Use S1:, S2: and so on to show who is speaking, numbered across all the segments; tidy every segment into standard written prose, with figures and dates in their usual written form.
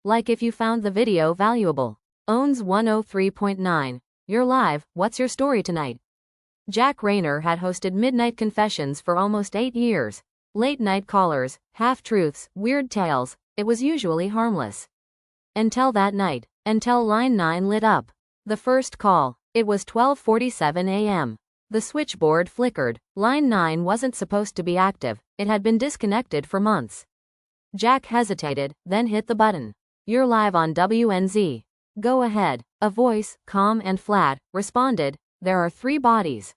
S1: Like if you found the video valuable. Owns 103.9. You're live, what's your story tonight? Jack Rayner had hosted Midnight Confessions for almost 8 years. Late night callers, half-truths, weird tales, it was usually harmless. Until that night, until line 9 lit up. The first call, it was 12:47 a.m. The switchboard flickered. Line 9 wasn't supposed to be active, it had been disconnected for months. Jack hesitated, then hit the button. You're live on WNZ. Go ahead. A voice, calm and flat, responded, there are 3 bodies.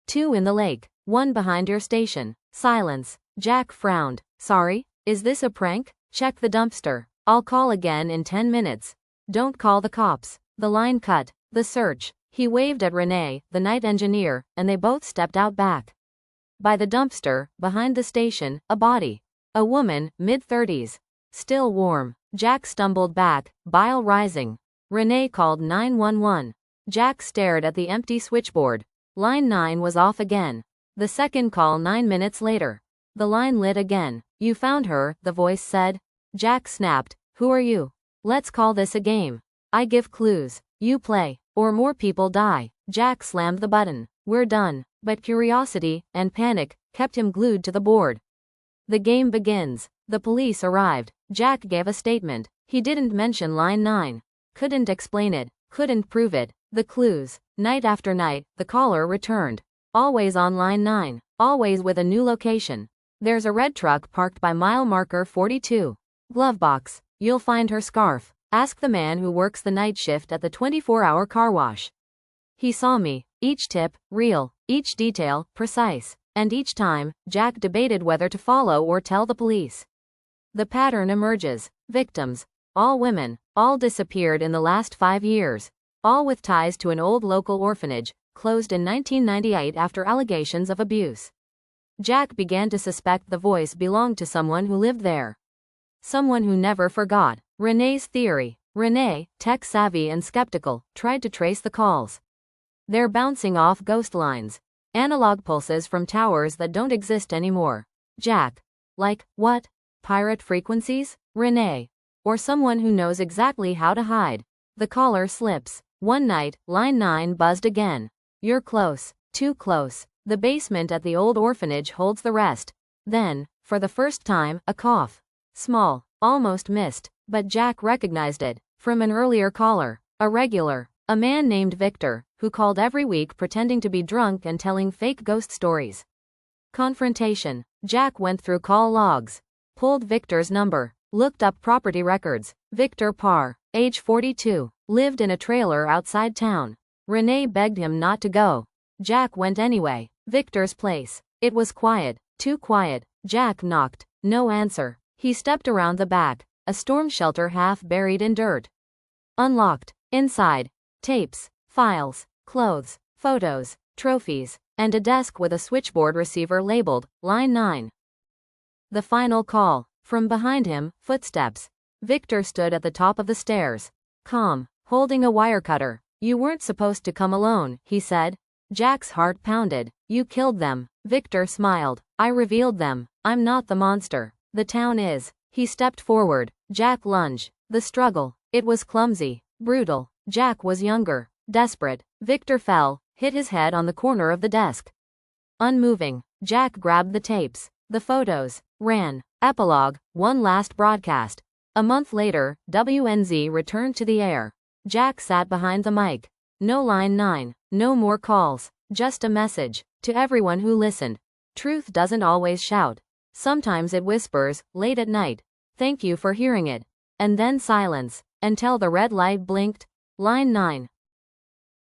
S1: 2 in the lake, 1 behind your station. Silence. Jack frowned. Sorry, is this a prank? Check the dumpster. I'll call again in 10 minutes. Don't call the cops. The line cut. The search. He waved at Renee, the night engineer, and they both stepped out back. By the dumpster, behind the station, a body. A woman, mid-30s. Still warm. Jack stumbled back, bile rising. Renee called 911. Jack stared at the empty switchboard. Line 9 was off again. The second call 9 minutes later. The line lit again. You found her, the voice said. Jack snapped. Who are you? Let's call this a game. I give clues. You play. Or more people die. Jack slammed the button. We're done. But curiosity and panic kept him glued to the board. The game begins. The police arrived. Jack gave a statement. He didn't mention line 9. Couldn't explain it. Couldn't prove it. The clues. Night after night, the caller returned. Always on line 9. Always with a new location. There's a red truck parked by mile marker 42. Glove box. You'll find her scarf. Ask the man who works the night shift at the 24-hour car wash. He saw me. Each tip, real. Each detail, precise. And each time, Jack debated whether to follow or tell the police. The pattern emerges. Victims. All women. All disappeared in the last 5 years. All with ties to an old local orphanage, closed in 1998 after allegations of abuse. Jack began to suspect the voice belonged to someone who lived there. Someone who never forgot. Renee's theory. Renee, tech-savvy and skeptical, tried to trace the calls. They're bouncing off ghost lines. Analog pulses from towers that don't exist anymore. Jack. Like, what? Pirate frequencies? Renee. Or someone who knows exactly how to hide. The caller slips. One night, line 9 buzzed again. You're close. Too close. The basement at the old orphanage holds the rest. Then, for the first time, a cough. Small, almost missed, but Jack recognized it. From an earlier caller. A regular. A man named Victor, who called every week pretending to be drunk and telling fake ghost stories. Confrontation. Jack went through call logs. Pulled Victor's number. Looked up property records. Victor Parr, age 42, lived in a trailer outside town. Renee begged him not to go. Jack went anyway. Victor's place. It was quiet. Too quiet. Jack knocked. No answer. He stepped around the back. A storm shelter half buried in dirt. Unlocked. Inside. Tapes. Files. Clothes. Photos. Trophies. And a desk with a switchboard receiver labeled, line 9. The final call. From behind him, footsteps. Victor stood at the top of the stairs. Calm. Holding a wire cutter. You weren't supposed to come alone, he said. Jack's heart pounded. You killed them. Victor smiled. I revealed them. I'm not the monster. The town is. He stepped forward. Jack lunged. The struggle. It was clumsy. Brutal. Jack was younger. Desperate. Victor fell. Hit his head on the corner of the desk. Unmoving. Jack grabbed the tapes. The photos. Ran. Epilogue. One last broadcast. A month later, WNZ returned to the air. Jack sat behind the mic. No line 9. No more calls. Just a message. To everyone who listened. Truth doesn't always shout. Sometimes it whispers, late at night. Thank you for hearing it. And then silence. Until the red light blinked. Line 9.